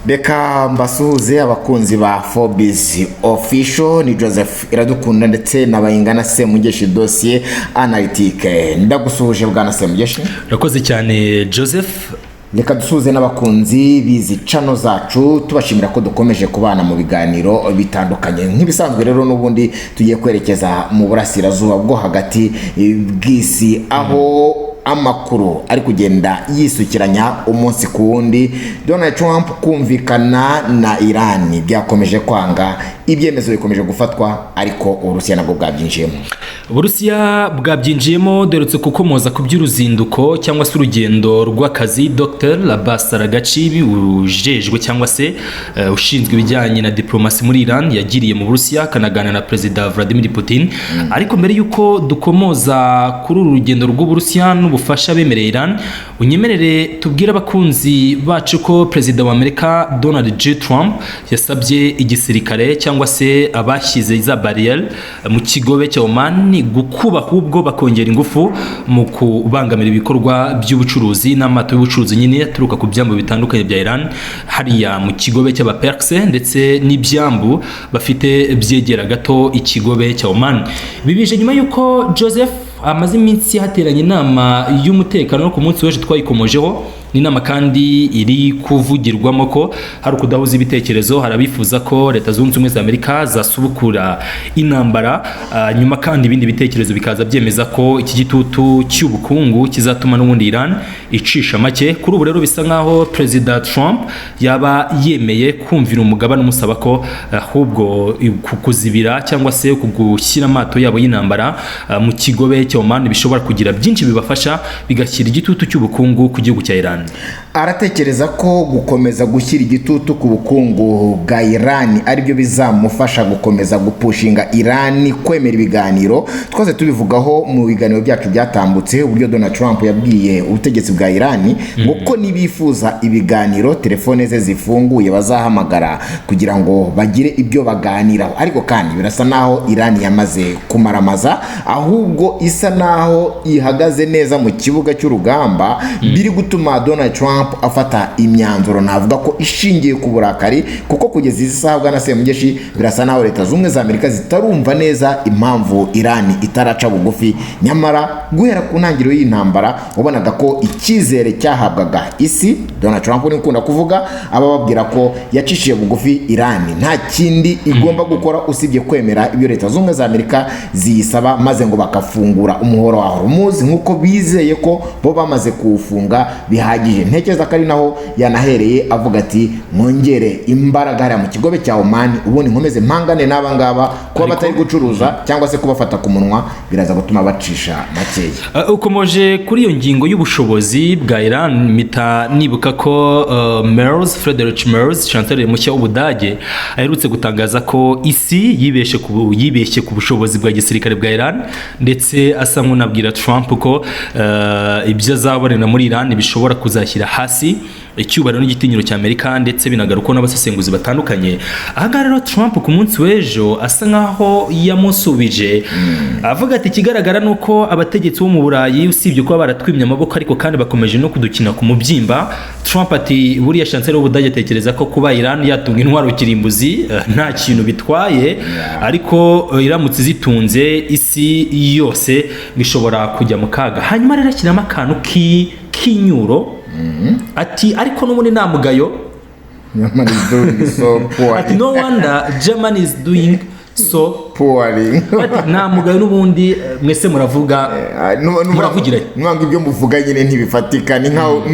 Reka mbasuhuze abakunzi ba Forbes Official, ni Joseph Iradukunda ndetse na Bayingana Semugeshi dossier analytique. Ndagusuhuje bwana Semugeshi. Urakoze cyane Joseph. Reka dusuhuze n'abakunzi bizi channel zacu, tubashimira ko dukomeje kubana mu biganiro bitandukanye. Nk'ibisanzwe rero n'ubundi tugiye kwerekeza mu burasirazuba bwo hagati bw'isi, aho amakuru ari kugenda yisukiranya umunsi ku wundi. Donald Trump kumvikana na Iran byakomeje kwanga, ibyemezo bikomeje gufatwa, ariko Uburusiya nabwo bwabyinjiyemo. Uburusiya bwabyinjiyemo derutse kukomoza ku by'uruzinduko cyangwa se urugendo rw'akazi Dr. Abbas Araghchi ujejwe cyangwa se ushinzwe ibijyanye na diplomasi muri Iran yagiriye mu Burusiya kanagana na President Vladimir Putin. Ariko mbere yuko dukomoza kuri uru rugendo rw'Uburusiya n'ubufasha bemereye Iran, unyemerere tubwire abakunzi bacu ko President wa Amerika Donald J. Trump yasabye igisirikare cyangwa se abashyize za barriere mu kigobe cya Oman gukuba ahubwo bakongera ingufu mu kubangamira ibikorwa by'ubucuruzi n'amato y'ubucuruzi nyine aturuka ku byambu bitandukanye bya Iran hariya mu kigobe cy'abaperse ndetse n'ibyambu bafite byegera gato ikigobe cya Oman. Bibije nyuma yuko Joseph amaze iminsi hateranye inama y'umutekano no ku munsi w'ejo twayikomojeho. Ni inama kandi iri kuvugirwamo ko hari ukudahuza ibitekerezo, harabifuza ko Leta Zunze Ubumwe za Amerika zasubukura intambara, nyuma kandi ibindi bitekerezo bikaza byemeza ko iki gitutu cy'ubukungu kizatuma n'ubundi Iran icisha make. Kuri ubu rero bisa nkaho President Trump yaba yemeye kumvira umugabane umusaba ko ahubwo kukuzibira cyangwa se kugushyira amato yabo y'intambara mu kigobe cya Oman bishobora kugira byinshi bibafasha bigashyira igitutu cy'ubukungu ku gihugu cya Iran. Aratekereza ko gukomeza gushyira igitutu ku bukungu bwa Iran aribyo bizamufasha gukomeza gupushinga Iran kwemera ibiganiro. Twose tubivugaho mu biganiro byacu byatambutse uburyo Donald Trump yabwiye ubutegetsi bwa Iran ngo ko nibifuza ibiganiro telefone ze zifunguye bazahamagara kugira ngo bagire ibyo baganiraho. Ariko kandi birasa naho Iran yamaze kumaramaza, ahubwo isa naho ihagaze neza mu kibuga cy'urugamba, biri gutuma Donald Trump afata imyanzuro navuga ko ishingiye ku burakari, kuko kugeza izi saha bwana Semugeshi birasa naho Leta Zunze za Amerika zitarumva neza impamvu Iran itaraca bugufi. Nyamara guhera ku ntangiriro y'intambara wabonaga ko icyizere cyahabwaga isi. Donald Trump ni ukunda kuvuga abababwira ko yacishiye bugufi Iran nta kindi igomba gukora usibye kwemera ibyo Leta Zunze za Amerika ziyisaba, maze ngo bakafungura umuhoro wa Hormuz nkuko bizeye ko bo bamaze kuwufunga bihagije. Ntekereza ko ari naho yanahereye avuga ati mwongere imbaraga hariya mu kigobe cya Oman, ubundi nkomeze mpangane n'aba ngaba kuba batari gucuruza cyangwa se kubafata ku munwa biraza gutuma bacisha makeya. Ukomoje kuri iyo ngingo y'ubushobozi bwa Iran, mita nibuka ko Friedrich Merz, chancelier mushya w'Ubudage, aherutse gutangaza ko isi yibeshye ku bushobozi bwa gisirikare bwa Iran, ndetse asa nk'unabwira Trump ko ibyo azabonera muri Iran bishobora kuzashyira hasi icyubahiro n'igitinyiro cya Amerika, ndetse binagaruka n'abasesenguzi batandukanye. Aha rero Trump ku munsi w'ejo asa nkaho yamusubije avuga ati ikigaragara nuko abategetsi bo mu Burayi usibye kuba baratwimye amaboko ariko kandi bakomeje no kudukina ku mubyimba. Trump ati buriya chancelier w'Ubudage atekereza ko kuba Iran yatunga intwaro kirimbuzi nta kintu bitwaye, ariko iramutse zitunze isi yose bishobora kujya mu kaga. Hanyuma rero kirama akantu k'inyuro ati ariko n'ubundi nta mugayo. Ati no wonder Germany is doing so poorly. Ati nta mugayo n'ubundi mwese muravuga muravugira mwanga ibyo muvuga nyine ntibifatika, ni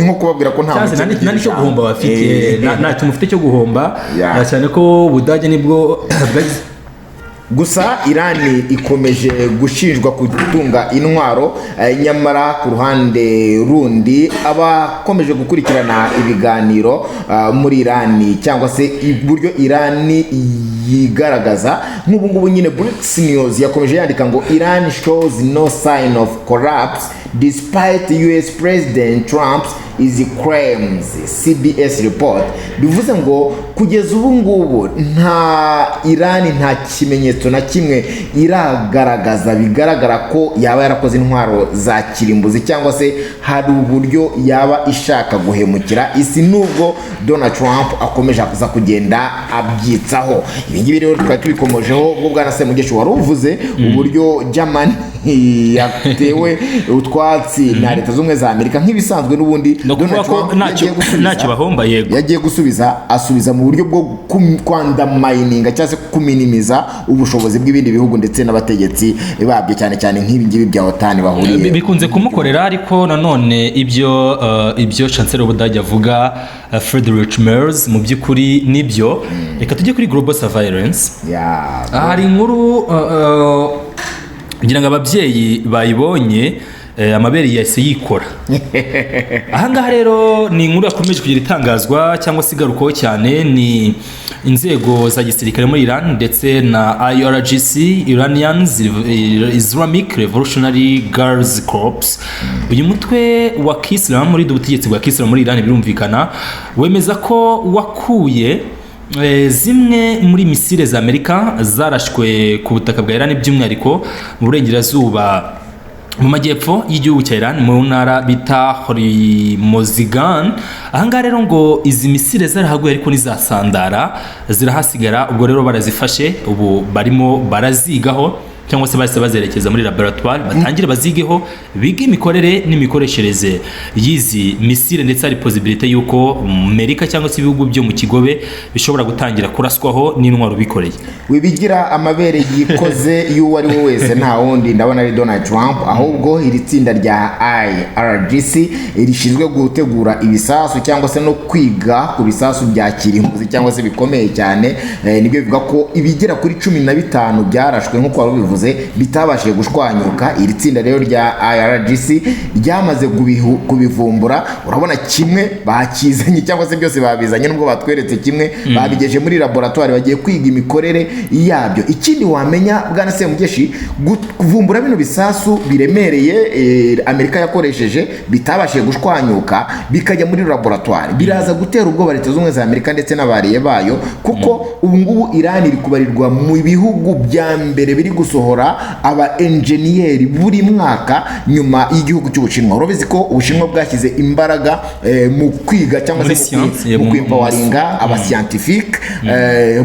nko kubabwira ko nta nta cyo guhomba bafite, nta cyo mufite cyo guhomba, cyane ko Ubudage nibwo gusa Iran ikomeje gushinjwa gutunga intwaro, nyamara ku ruhande rundi abakomeje gukurikirana ibiganiro muri Iran cyangwa se uburyo Iran yigaragaza nk'ubu ngubu nyine BRICS News yakomeje yandika ngo Iran shows no sign of collapse despite US President Trump's izi claims. CBS report bivuze ngo kugeza ubu ngubu nta Irani nta kimenyetso na kimwe iragaragaza bigaragara ko yaba yarakoze intwaro za kirimbuzi cyangwa se hari uburyo yaba ishaka guhemukira isi, nubwo Donald Trump akomeje kuza kugenda abyitsaho. Ibi ngibi rero twari tubikomojeho ubwo Bwana Semugeshi wari uvuze uburyo Germany yatewe utwatsi na Leta z'Ubumwe za Amerika nk'ibisanzwe n'ubundi Donald Trump ntacyo bahomba yego yagiye asubiza mu buryo bwo kwandamininga cyangwa se kuminimiza ubushobozi bw'ibindi bihugu ndetse n'abategetsi babyo cyane cyane nk'ibi ngibi bya OTAN bahuriye bikunze kumukorera. Ariko nanone ibyo Chancellor w'Ubudage avuga Friedrich Merz mu by'ukuri nibyo. Reka tujye kuri global surveillance. Hari inkuru ngira ngo ababyeyi bayibonye amabere yahise yikora. Ahangaha rero ni inkuru yakomeje kugira itangazwa cyangwa se igarukaho cyane, ni inzego za gisirikare muri Iran ndetse na IRGC, Iranian Islamic Revolutionary Guards Corps. Uyu mutwe wa Kisilamu muri ubutegetsi bwa Kisilamu muri Iran birumvikana wemeza ko wakuye zimwe muri misile za Amerika zarashwe ku butaka bwa Iran, by'umwihariko mu burengerazuba mu majyepfo y'igihugu cya Iran mu ntara bita Hormozgan. Ahangaha rero ngo izi misile zarahaguye ariko nizasandara zirahasigara. Ubwo rero barazifashe, ubu barimo barazigaho cyangwa se bahise bazerekeza muri laboratoire batangire bazigeho biga imikorere n'imikoreshereze y'izi misile, ndetse hari possibility yuko Amerika cyangwa se ibihugu byo mu kigobe bishobora gutangira kuraswaho n'intwaro bikoreye. Wibigira amabere yikoze y'uwo ari we wese nta wundi ndabona ari Donald Trump, ahubwo iri tsinda rya IRGC rishinzwe gutegura ibisasu cyangwa se no kwiga ku bisasu bya kirimbuzi cyangwa se bikomeye cyane. Nibyo bivuga ko ibigera kuri 15 byarashwe nk'uko wabivuze bitabashije gushwanyuka. Iri tsinda rero rya IRGC ryamaze kubivumbura. Urabona kimwe bakizanye cyangwa se byose babizanye, nubwo batweretse kimwe babigeje muri laboratoire bagiye kwiga imikorere yabyo. Ikindi wamenya Bwana Semugeshi, kuvumbura bino bisasu biremereye Amerika yakoresheje bitabashije gushwanyuka bikajya muri laboratoire biraza gutera ubwoba Leta z'Ubumwe za Amerika ndetse n'abariye bayo, kuko ubu ngubu Iran iri kubarirwa mu bihugu bya mbere biri gusohora aba engineer buri mwaka nyuma y'igihugu cy'Ubushinwa. Urabizi ko Ubushinwa bwashyize imbaraga mu kwiga cyangwa se mu kwimpawaringa aba scientifique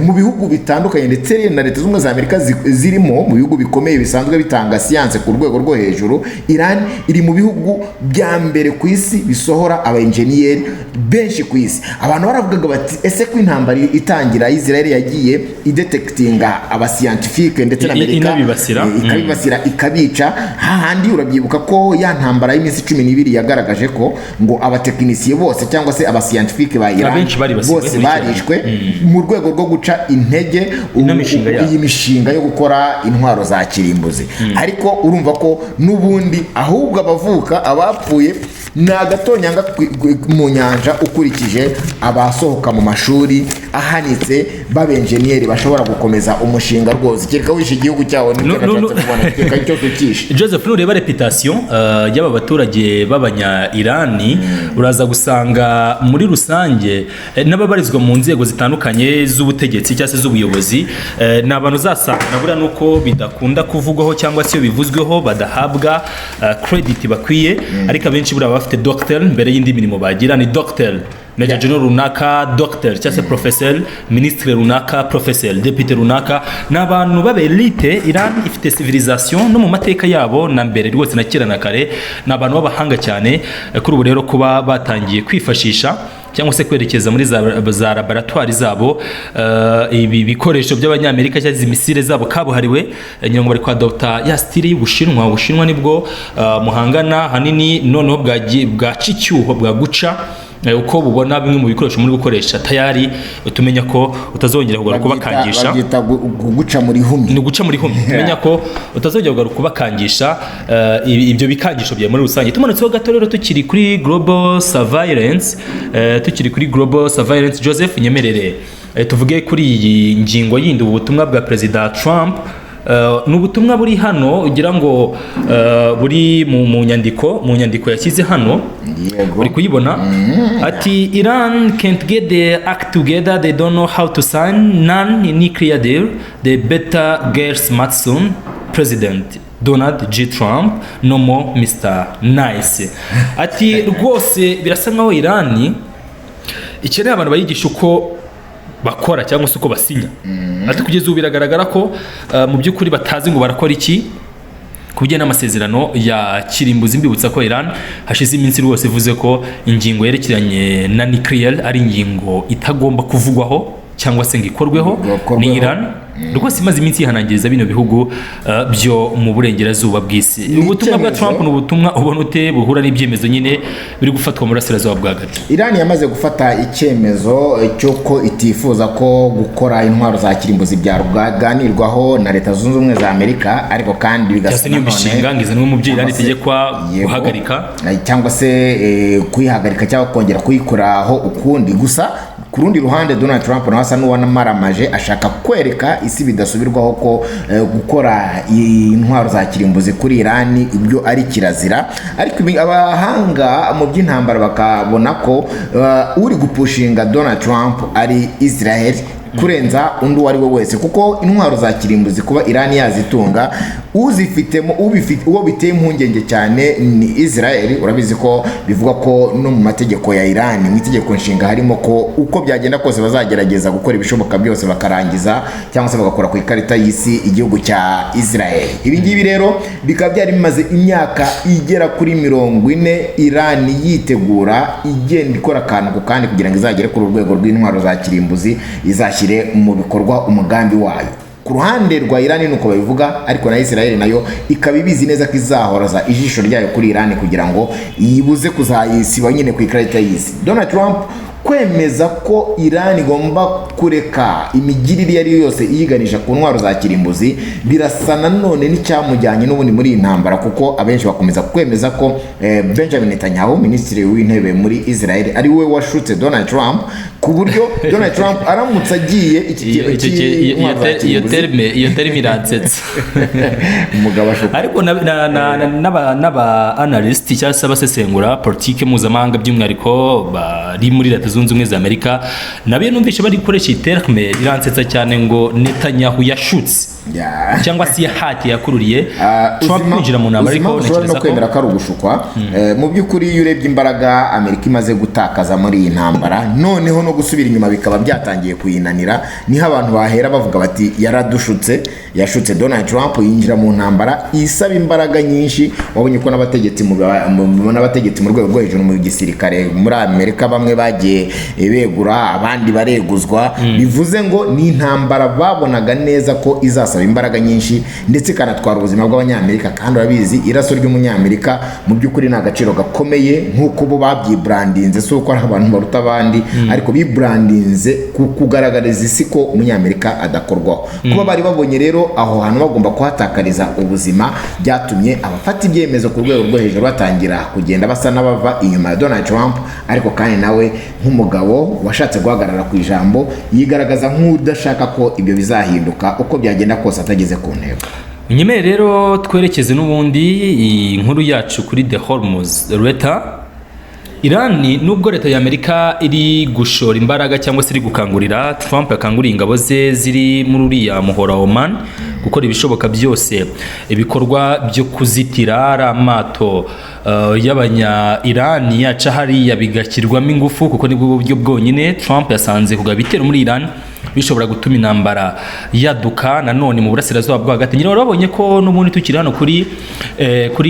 mu bihugu bitandukanye, ndetse na Leta z'Ubumwe za Amerika zirimo mu bihugu bikomeye bisanzwe bitanga science ku rwego rwo hejuru. Iran iri mu bihugu bya mbere ku isi bisohora aba engineer benshi ku isi. Abantu baravugaga bati ese ko intambara itangira Israel yagiye idetectinga aba scientifique ndetse na Amerika ikabibasira ikabica. Hahandi urabyibuka ko ya ntambara y'iminsi 12 yagaragaje ko ngo abatekinisiye bose cyangwa se aba scientifique ba Iran bose barishwe mu rwego rwo guca intege iyi mishinga yo gukora intwaro za kirimbuzi. Ariko urumva ko n'ubundi ahubwo abavuka abapfuye ni agatonyanga mu nyanja ukurikije abasohoka mu mashuri ahanitse b'abenjeniyeri bashobora gukomeza umushinga rwose. Kereka wishe igihugu cyawo Joseph, nureba reputation y'aba baturage b'abanya Irani uraza gusanga muri rusange n'ababarizwa mu nzego zitandukanye z'ubutegetsi cyangwa se z'ubuyobozi ni abantu uzasanga nabura nuko bidakunda kuvugwaho cyangwa se bivuzweho badahabwa credit bakwiye. Ariko abenshi buri bafite doctor mbere y'indi mirimo bagira, ni doctor Major General runaka, doctor cyangwa se professeur, ministre runaka, professeur, député runaka. N'abantu babe elite. Iran ifite civilisation no mu mateka yabo na mbere rwose na kera na kare, n'abantu b'abahanga cyane. Kuri ubu rero kuba batangiye kwifashisha cyangwa se kwerekeza muri za laboratoire zabo ibi bikoresho by'abanyamerika cyangwa imisire zabo kabuhariwe, nyine ngo bari kwa Dr. ya style y'Ubushinwa. Ubushinwa nibwo muhangana hanini noneho bwacicyuho bwa guca uko bubona bimwe mu bikoresho muri gukoresha tayari utumenya ko utazongera kugaruka kubakangisha. Guca muri humye ni guca muri humye. Tumenya ko utazongera kugaruka kubakangisha ibyo bikangisho bya muri rusange. Tumanutseho gato rero tukiri kuri global surveillance, Joseph nyemerere tuvuge kuri iyi ngingo yindi ubutumwa bwa President Trump ni ubutumwa buri hano ugira ngo buri mu nyandiko yashyize hano uri kuyibona ati Iran can't get the act together, they don't know how to sign non-nuclear deal, they better get smart soon. President Donald J. Trump, no more Mr. Nice. Ati rwose birasa nkaho Iran ikeneye abantu bayigisha uko bakora cyangwa se uko basinya. Ati kugeza ubu biragaragara ko mu by'ukuri batazi ngo barakora iki kubijyana n'amasezerano ya kirimbuzi. Mbibutsa ko Iran hashize iminsi rwose ivuze ko ingingo yerekeranye na nuclear ari ingingo itagomba kuvugwaho cyangwa se ngo ikorweho ni Iran. Rwose imaze iminsi yihanangiriza bino bihugu byo mu burengerazuba bw'isi. Ubutumwa bwa Trump ni ubutumwa ubona ute buhura n'ibyemezo nyine biri gufatwa mu burasirazuba bwa hagati. Iran yamaze gufata icyemezo cy'uko itifuza ko gukora intwaro za kirimbuzi byaganirwaho na Leta Zunze Ubumwe za Amerika, ariko kandi bigasa none imishinga ngizanwe mu byo Iran itegekwa guhagarika cyangwa se kuyihagarika cyangwa kongera kuyikuraho ukundi. Gusa ku rundi ruhande Donald Trump nawe asa n'uwanamaramaje ashaka kwereka isi bidasubirwaho ko gukora intwaro za kirimbuzi kuri Iran ibyo ari kirazira. Ariko abahanga mu by'intambara bakabona ko uri gupushinga Donald Trump ari Israel kurenza undi wari we wese, kuko intwaro za kirimbuzi kuba Iran yazitunga uzifitemo uwo biteye impungenge cyane ni Israel. Urabizi ko bivuga ko no mu mategeko ya Iran mu itegeko nshinga harimo ko uko byagenda kose bazagerageza gukora ibishoboka byose bakarangiza cyangwa se bagakora ku ikarita y'isi igihugu cya Israel. Ibi ngibi rero bikaba byari bimaze imyaka igera kuri 40 Iran yitegura igenda ikora akantu ku kandi kugira ngo izagere ku rwego rw'intwaro za kirimbuzi izashyire mu bikorwa umugambi wayo. Ku ruhande rwa Iran nuko babivuga, ariko na Israel nayo ikaba ibizi neza ko izahoroza ijisho ryayo kuri Iran kugira ngo yibuze kuzayisiba nyine ku ikarita y'isi. Donald Trump kwemeza ko Iran igomba kureka imigirire yari yose iyiganisha ku ntwaro za kirimbuzi birasa nanone n'icyamujyanye n'ubundi muri intambara, kuko abenshi bakomeza kwemeza ko Benjamin Netanyahu, minisitiri w'intebe muri Israel, ari we washutse Donald Trump, ku buryo Donald Trump aramutse agiye iyo terme iransetsa umugabo ashuka. Ariko n'aba analyst cyangwa se abasesengura politike mpuzamahanga by'umwihariko bari muri Leta Zunze Ubumwe za Amerika nabiye numvishe bari gukoresha terme iransetsa cyane ngo Netanyahu yashutse cyangwa se yahati yakururiye Trump kwinjira mu ntambara. Ariko ntekereza ko kwemera ko ari ugushukwa mu by'ukuri iyo urebye imbaraga Amerika imaze gutakaza muri iyi ntambara, noneho no gusubira inyuma bikaba byatangiye kuyinanira, niho abantu bahera bavuga bati yashutse Donald Trump yinjira mu ntambara isaba imbaraga nyinshi. Wabonye ko n'abategetsi mu rwego rwo hejuru mu gisirikare muri Amerika bamwe bagiye begura, abandi bareguzwa. Bivuze ngo ni intambara babonaga neza ko izasaba imbaraga nyinshi ndetse kanatwara ubuzima bw'abanyamerika, kandi urabizi iraso ry'umunyamerika mu by'ukuri ni agaciro gakomeye, nk'uko bo babyibrandinze si uko ari abantu baruta abandi, ariko bibrandinze kugaragariza isi ko umunyamerika adakorwaho. Kuba bari babonye rero aho hantu bagomba kuhatakariza ubuzima byatumye abafata ibyemezo ku rwego rwo hejuru batangira kugenda basa n'abava inyuma ya Donald Trump, ariko kandi nawe nk'umugabo washatse guhagarara ku ijambo yigaragaza nk'udashaka ko ibyo bizahinduka uko byagenda kose atageze ku ntego. Nyemere rero twerekeze n'ubundi inkuru yacu kuri The Hormuz Leta. Iran nubwo Leta y'Amerika iri gushora imbaraga cyangwa se iri gukangurira Trump yakanguriye ingabo ze ziri muri uriya muhora Oman gukora ibishoboka byose ibikorwa byo kuzitira amato y'abanya Iran yaca hariya bigashyirwamo ingufu, kuko nibwo buryo bwonyine Trump yasanze kugaba ibitero muri Iran bishobora gutuma intambara yaduka nanone mu burasirazuba bwa hagati. Nyine urabonye ko n'ubundi tukiri hano kuri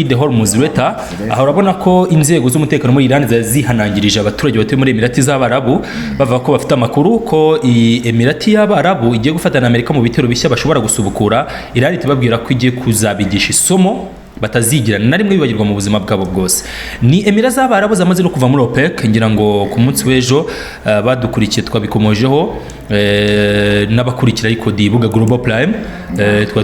The Hormuz Leta, aho urabona ko inzego z'umutekano muri Iran zihanangirije abaturage batuye muri Emirati z'Abarabu, bavuga ko bafite amakuru ko Emirati y'Abarabu igiye gufatana na Amerika mu bitero bishya bashobora gusubukura. Iran itubabwira ko igiye kuzabigisha isomo batazigira na rimwe bibagirwa mu buzima bwabo bwose. Ni Emirati z'Abarabu zamaze no kuva muri OPEC, ngira ngo ku munsi w'ejo badukurikiye twabikomojeho n'abakurikira ariko dibuga Global Prime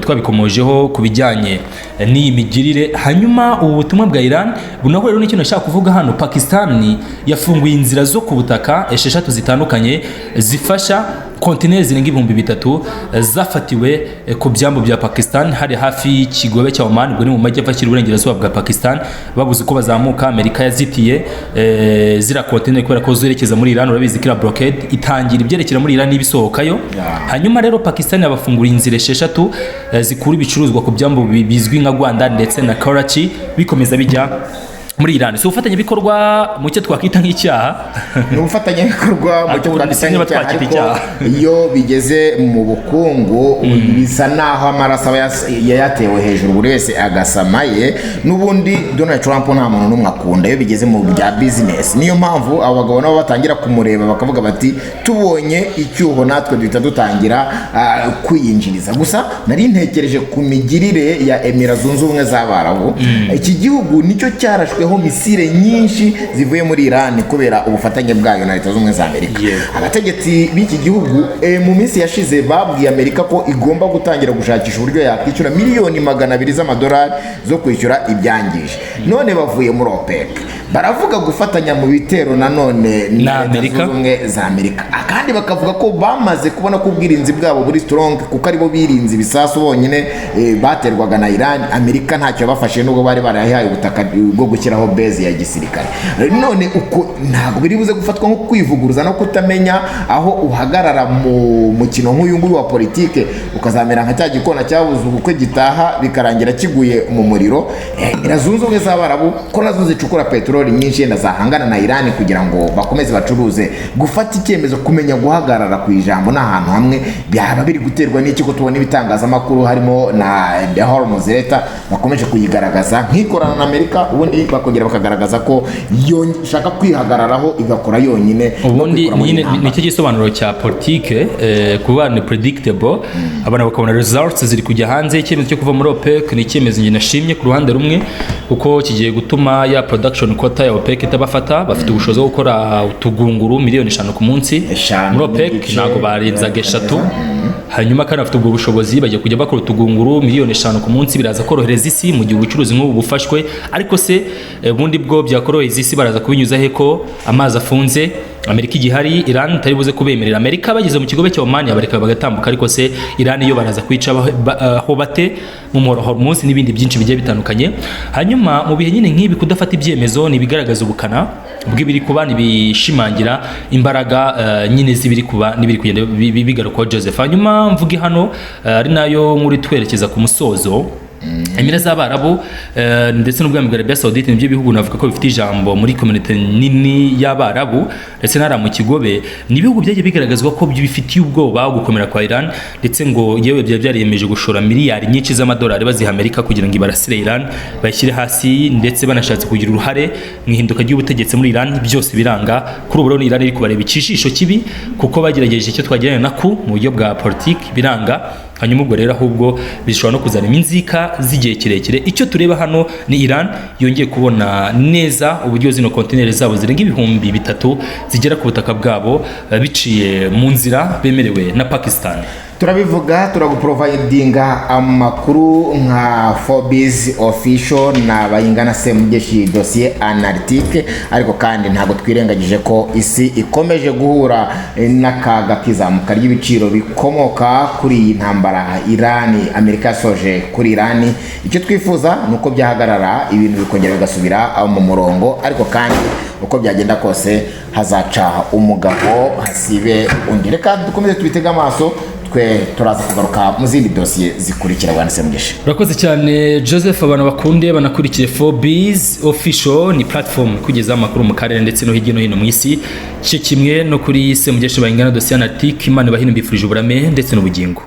twabikomojeho ku bijyanye n'iyi migirire. Hanyuma ubu butumwa bwa Iran bunaho rero n'ikintu nashaka kuvuga hano, Pakistan yafunguye inzira zo ku butaka 6 zitandukanye zifasha kontineri zirenga 3,000 zafatiwe ku byambu bya Pakistan hari hafi y'ikigobe cya Oman, ubwo ni mu majyepfo ashyira uburengerazuba bwa Pakistan. Babuze uko bazamuka, Amerika yazitiye zira kontineri kubera ko zerekeza muri Iran. Urabizi kira blockade itangira ibyerekera muri Iran n'ibisohokayo. Hanyuma rero Pakistan yabafungura inzira 6 zikura ibicuruzwa ku byambu bizwi nka Gwanda ndetse na Karachi bikomeza bijya muri Iran. So ufatanye bikorwa mu cyo twakwita nk'icyaha, ni ufatanye bikorwa mu cyo twakwita nk'icyaha. Iyo bigeze mu bukungu bisa naho amaraso yayatewe hejuru, buri wese agasamaye. N'ubundi Donald Trump nta muntu n'umwe akunda iyo bigeze mu bya business. Niyo mpamvu abagabo nabo batangira kumureba bakavuga bati tubonye icyuho natwe duhita dutangira kwiyinjiriza. Gusa nari ntekereje ku migirire ya Emirates Zunze Ubumwe z'Abarabu. Iki gihugu nicyo cyarashwe ho misile nyinshi zivuye muri Iran kubera ubufatanye bwayo na Leta Zunze Ubumwe za Amerika. Abategetsi b'iki gihugu mu minsi yashize babwiye Amerika ko igomba gutangira gushakisha uburyo yakwishyura miliyoni 200 z'amadolari zo kwishyura ibyangije. None bavuye muri OPEC baravuga gufatanya mu bitero nanone na Leta Zunze Ubumwe za Amerika, kandi bakavuga ko bamaze kubona ko ubwirinzi bwabo buri strong kuko aribo birinzi bisasu bonyine baterwaga na Iran. Amerika ntacyo bafashe nubwo bari barahaye ubutaka bwo gushyiraho base ya gisirikare. None uko ntabwo biri buze gufatwa nko kwivuguruza no kutamenya aho uhagarara mu mukino nk'uyu nguyu wa politike, ukazamera nka cya gikona cyabuze ubukwe gitaha bikarangira kiguye mu muriro. Leta Zunze Ubumwe z'Abarabu ko nazo zicukura petroli nyinshi yenda zahangana na Iran kugira ngo bakomeze bacuruze. Gufata icyemezo, kumenya guhagarara ku ijambo n'ahantu hamwe byaba biri guterwa n'iki ko tubona ibitangazamakuru harimo na The Hormuz leta bakomeje kuyigaragaza nk'ikorana na Amerika, ubundi bakongera bakagaragaza ko shaka kwihagararaho igakora yonyine. Ubundi nicyo gisobanuro cya politike kuba ni predictable. Abana bakabona results ziri kujya hanze. Icyemezo cyo kuva muri OPEC ni icyemezo njye nashimye ku ruhande rumwe kuko kigiye gutuma ya production quota ya OPEC itabafata. Bafite ubushobozi bwo gukora utugunguru miliyoni 5 ku munsi. Muri OPEC ntago barenzaga 3. Hanyuma kandi bafite ubwo bushobozi bajya kujya bakora utugunguru miliyoni 5 ku munsi. Biraza korohereza isi mu gihe ubucuruzi nk'ubu bufashwe, ariko se ubundi bwo byakorohereza isi baraza kubinyuza he ko amazi afunze Amerika igihari, Iran itari buze kubemerera. Amerika bageze mu kigobe cya Oman abareka bagatambuka, ariko se Iran iyo baraza kwica aho bate mu muhora Hormuz n'ibindi byinshi bigiye bitandukanye. Hanyuma mu bihe nyine nk'ibi kudafata ibyemezo ni bigaragaza ubukana bw'ibiri kuba nibishimangira imbaraga nyine zibiri kuba nibiri kugenda bigaruka Joseph. Hanyuma mvuge hano ari nayo nkuri twerekeza ku musozo. Emirates z'Abarabu ndetse n'ubwami bwa Arabia Saudite nibyo bihugu navuga ko bifite ijambo muri community nini y'Abarabu ndetse n'ara mu kigobe. Ni ibihugu byagiye bigaragazwa ko bifitiye ubwoba gukomera kwa Iran, ndetse ngo yewe byariyemeje gushora miliyari nyinshi z'amadolari baziha Amerika kugira ngo ibarasire Iran bashyire hasi, ndetse banashatse kugira uruhare mu ihinduka ry'ubutegetsi muri Iran. Byose biranga. Kuri ubu rero Iran iri kubareba icishisho kibi kuko bagerageje icyo twagiranye nako mu buryo bwa politiki biranga. Hanyuma ubwo rero ahubwo bishobora no kuzana inzika z'igihe kirekire. Icyo tureba hano ni Iran yongeye kubona neza uburyo zino kontineri zabo zirenga 3,000 zigera ku butaka bwabo biciye mu nzira bemerewe na Pakistan. Turabivuga turaguprovidinga amakuru nka Forbes official na bayingana Semugeshi dossier analytique, ariko kandi ntago twirengagije ko isi ikomeje guhura n'akaga kizamuka ry'ibiciro bikomoka kuri iyi ntambara Iran Amerika soje kuri Iran. Icyo twifuza nuko byahagarara ibintu bikongera bigasubira mu murongo, ariko kandi uko byagenda kose hazaca umugabo hasibe undi. Reka dukomeze tubitega amaso, turaza kugaruka mu zindi dosiye zikurikira. Bwana Semugeshi, urakoze cyane Joseph. Abantu bakunde banakurikiye Forbes official, ni platform kugeza amakuru mu karere ndetse no hirya no hino mu isi, cyo kimwe no kuri Semugeshi bayingana dossier analytique. Imana bahino mbifurije uburame ndetse n'ubugingo.